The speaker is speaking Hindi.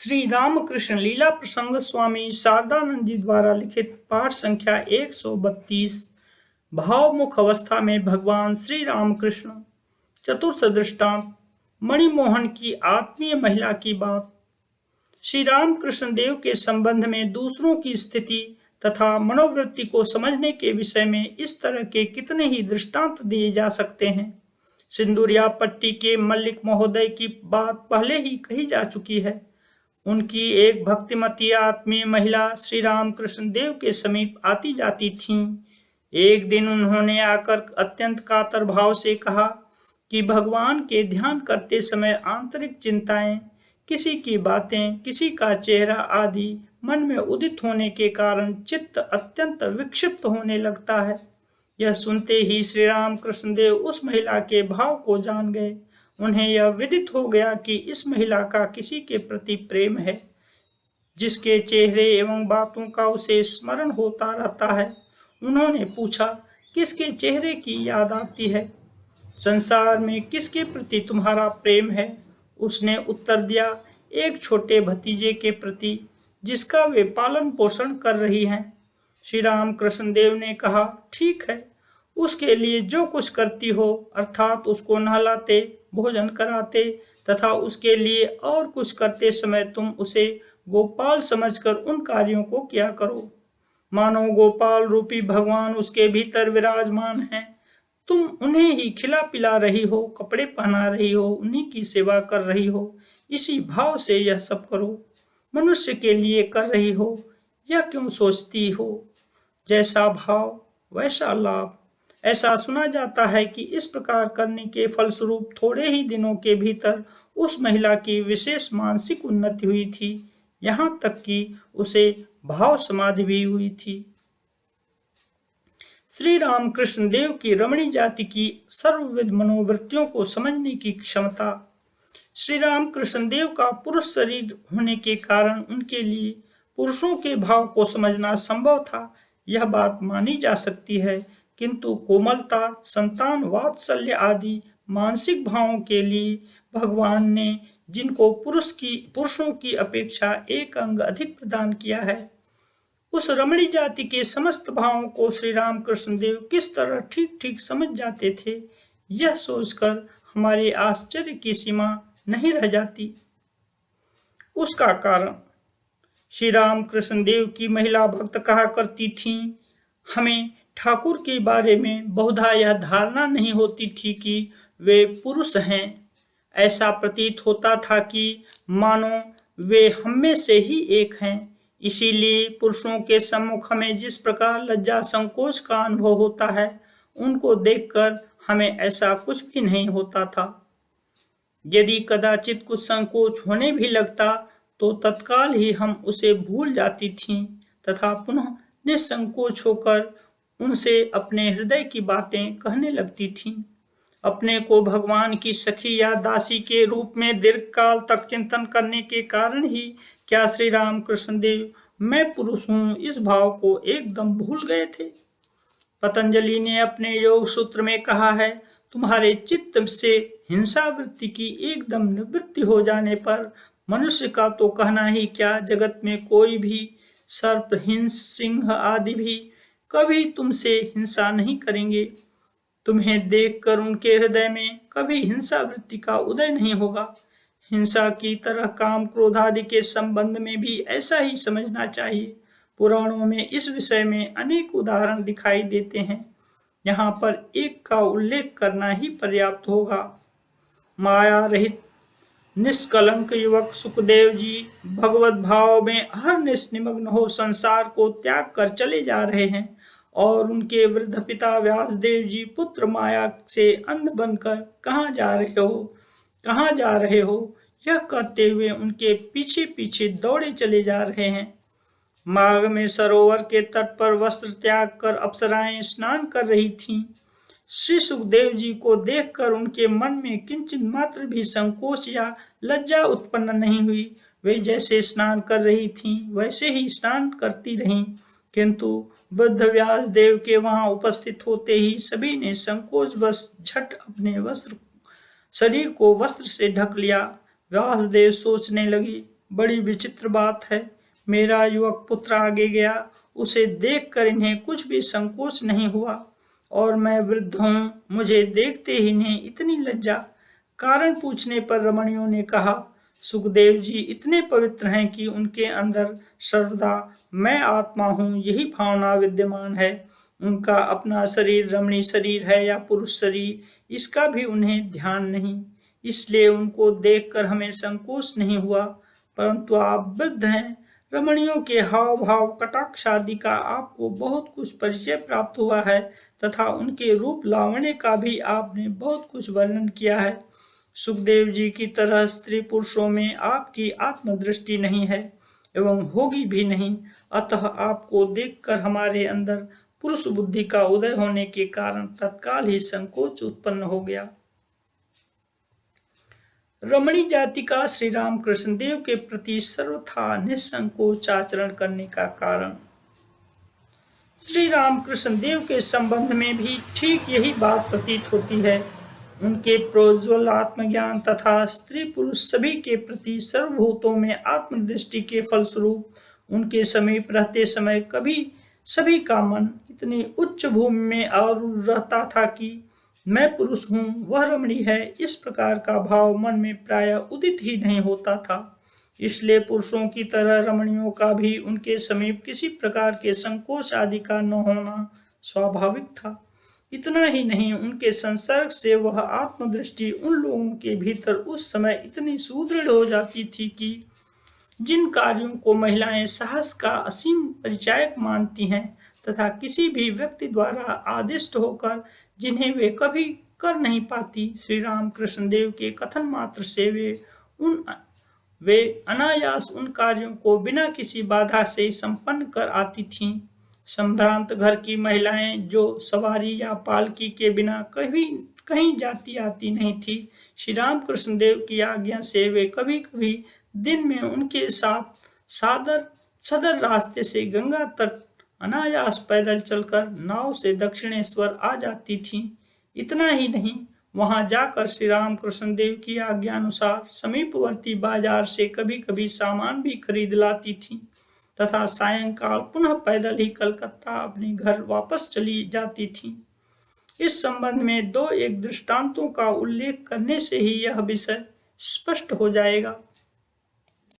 श्री रामकृष्ण लीला प्रसंग स्वामी शारदानंद जी द्वारा लिखित पाठ संख्या 132। भावमुख अवस्था में भगवान श्री रामकृष्ण। चतुर्थ दृष्टांत। मणिमोहन की आत्मीय महिला की बात। श्री रामकृष्ण देव के संबंध में दूसरों की स्थिति तथा मनोवृत्ति को समझने के विषय में इस तरह के कितने ही दृष्टांत दिए जा सकते हैं। सिंदूरिया पट्टी के मल्लिक महोदय की बात पहले ही कही जा चुकी है। उनकी एक भक्तिमती आत्मीय महिला श्री रामकृष्ण देव के समीप आती जाती थीं। एक दिन उन्होंने आकर अत्यंत कातर भाव से कहा कि भगवान के ध्यान करते समय आंतरिक चिंताएं, किसी की बातें, किसी का चेहरा आदि मन में उदित होने के कारण चित्त अत्यंत विक्षिप्त होने लगता है। यह सुनते ही श्री रामकृष्ण देव उस महिला के भाव को जान गए। उन्हें यह विदित हो गया कि इस महिला का किसी के प्रति प्रेम है, जिसके चेहरे एवं बातों का उसे स्मरण होता रहता है। उन्होंने पूछा, किसके चेहरे की याद आती है? संसार में किसके प्रति तुम्हारा प्रेम है? उसने उत्तर दिया, एक छोटे भतीजे के प्रति, जिसका वे पालन पोषण कर रही हैं। श्री रामकृष्ण देव ने कहा, ठीक है, उसके लिए जो कुछ करती हो, अर्थात उसको नहलाते, भोजन कराते तथा उसके लिए और कुछ करते समय तुम उसे गोपाल समझकर उन कार्यों को किया करो, मानो गोपाल रूपी भगवान उसके भीतर विराजमान हैं। तुम उन्हें ही खिला पिला रही हो, कपड़े पहना रही हो, उन्हीं की सेवा कर रही हो। इसी भाव से यह सब करो। मनुष्य के लिए कर रही हो, यह क्यों सोचती हो? जैसा भाव वैसा लाभ। ऐसा सुना जाता है कि इस प्रकार करने के फलस्वरूप थोड़े ही दिनों के भीतर उस महिला की विशेष मानसिक उन्नति हुई थी, यहाँ तक कि उसे भाव समाधि भी हुई थी। श्री रामकृष्ण देव की रमणी जाति की सर्वविध मनोवृत्तियों को समझने की क्षमता। श्री रामकृष्ण देव का पुरुष शरीर होने के कारण उनके लिए पुरुषों के भाव को समझना संभव था, यह बात मानी जा सकती है, किंतु कोमलता, संतान वात्सल्य आदि मानसिक भावों के लिए भगवान ने जिनको पुरुषों की अपेक्षा एक अंग अधिक प्रदान किया है, उस रमणी जाति के समस्त भावों को श्री रामकृष्ण देव किस तरह ठीक ठीक समझ जाते थे, यह सोचकर हमारे आश्चर्य की सीमा नहीं रह जाती। उसका कारण, श्री रामकृष्ण देव की महिला भक्त कहा करती थीं, हमें ठाकुर के बारे में बहुधा यह धारणा नहीं होती थी कि वे पुरुष हैं। ऐसा प्रतीत होता था कि मानो वे हम में से ही एक हैं। इसीलिए पुरुषों के सम्मुख हमें जिस प्रकार लज्जा संकोच का अनुभव होता है, उनको देखकर हमें ऐसा कुछ भी नहीं होता था। यदि कदाचित कुछ संकोच होने भी लगता तो तत्काल ही हम उसे भूल जाती थीं तथा पुनः निसंकोच होकर उनसे अपने हृदय की बातें कहने लगती थीं। अपने को भगवान की सखी या दासी के रूप में दीर्घकाल तक चिंतन करने के कारण ही क्या श्री रामकृष्ण देव मैं पुरुष हूँ इस भाव को एकदम भूल गए थे। पतंजलि ने अपने योग सूत्र में कहा है, तुम्हारे चित्त से हिंसा वृत्ति की एकदम निवृत्ति हो जाने पर मनुष्य का तो कहना ही क्या, जगत में कोई भी सर्प, हिंस, सिंह आदि भी कभी तुमसे हिंसा नहीं करेंगे। तुम्हें देखकर उनके हृदय में कभी हिंसा वृत्ति का उदय नहीं होगा। हिंसा की तरह काम क्रोध आदि के संबंध में भी ऐसा ही समझना चाहिए। पुराणों में इस विषय में अनेक उदाहरण दिखाई देते हैं, यहाँ पर एक का उल्लेख करना ही पर्याप्त होगा। माया रहित निष्कलंक युवक सुखदेव जी भगवत भाव में अहरनिश निमग्न हो संसार को त्याग कर चले जा रहे हैं और उनके वृद्ध पिता व्यासदेव जी पुत्र माया से अंध बनकर कहाँ जा रहे हो, यह कहते हुए उनके पीछे पीछे दौड़े चले जा रहे हैं। माघ में सरोवर के तट पर वस्त्र त्याग कर अप्सराएं स्नान कर रही थीं। श्री सुखदेव जी को देखकर उनके मन में किंचित मात्र भी संकोच या लज्जा उत्पन्न नहीं हुई। वे जैसे स्नान कर रही थीं वैसे ही स्नान करती रहीं, किंतु वृद्ध व्यास देव के वहां उपस्थित होते ही सभी ने संकोचवश झट अपने शरीर को वस्त्र से ढक लिया। व्यासदेव सोचने लगी, बड़ी विचित्र बात है। मेरा युवक पुत्र आगे गया, उसे देखकर इन्हें कुछ भी संकोच नहीं हुआ, और मैं वृद्ध हूँ, मुझे देखते ही इन्हें इतनी लज्जा। कारण पूछने पर रमणियों ने कहा, सुखदेव जी इतने पवित्र हैं कि उनके अंदर सर्वदा मैं आत्मा हूँ यही भावना विद्यमान है। उनका अपना शरीर रमणीय शरीर है या पुरुष शरीर, इसका भी उन्हें ध्यान नहीं, इसलिए उनको देखकर हमें संकोच नहीं हुआ। परंतु आप वृद्ध हैं, रमणियों के हाव भाव कटाक्ष आदि का आपको बहुत कुछ परिचय प्राप्त हुआ है, तथा उनके रूप लावण्य का भी आपने बहुत कुछ वर्णन किया है। सुखदेव जी की तरह स्त्री पुरुषों में आपकी आत्मदृष्टि नहीं है एवं होगी भी नहीं, अतः आपको देखकर हमारे अंदर पुरुष बुद्धि का उदय होने के कारण तत्काल ही संकोच उत्पन्न हो गया। रमणी जाति का श्री राम कृष्ण देव के प्रति सर्वथा निसंकोच आचरण करने का कारण। श्री राम कृष्ण देव के संबंध में भी ठीक यही बात प्रतीत होती है। उनके प्रोज्वल आत्मज्ञान तथा स्त्री पुरुष सभी के प्रति सर्वभूतों में आत्मदृष्टि के फलस्वरूप उनके समीप रहते समय कभी सभी का मन इतनी उच्च भूमि में आरूढ़ रहता था कि मैं पुरुष हूँ, वह रमणी है, इस प्रकार का भाव मन में प्रायः उदित ही नहीं होता था। इसलिए पुरुषों की तरह रमणियों का भी उनके समीप किसी प्रकार के संकोच आदि का न होना स्वाभाविक था। इतना ही नहीं, उनके संसर्ग से वह आत्मदृष्टि उन लोगों के भीतर उस समय इतनी सुदृढ़ हो जाती थी कि जिन कार्यों को महिलाएं साहस का असीम परिचायक मानती हैं तथा किसी भी व्यक्ति द्वारा आदिष्ट होकर जिन्हें वे कभी कर नहीं पाती, श्री राम कृष्ण देव के कथन मात्र से वे अनायास उन कार्यों को बिना किसी बाधा से संपन्न कर आती थीं। संभ्रांत घर की महिलाएं जो सवारी या पालकी के बिना कभी कहीं जाती आती नहीं थी, श्री राम कृष्ण देव की आज्ञा से वे कभी कभी दिन में उनके साथ सदर रास्ते से गंगा तट अनायास पैदल चलकर नाव से दक्षिणेश्वर आ जाती थीं। इतना ही नहीं, वहां जाकर श्री राम कृष्ण देव की आज्ञा अनुसार समीपवर्ती बाजार से कभी कभी सामान भी खरीद लाती थीं तथा सायंकाल पुनः पैदल ही कलकत्ता अपने घर वापस चली जाती थीं। इस संबंध में दो एक दृष्टांतों का उल्लेख करने से ही यह विषय स्पष्ट हो जाएगा।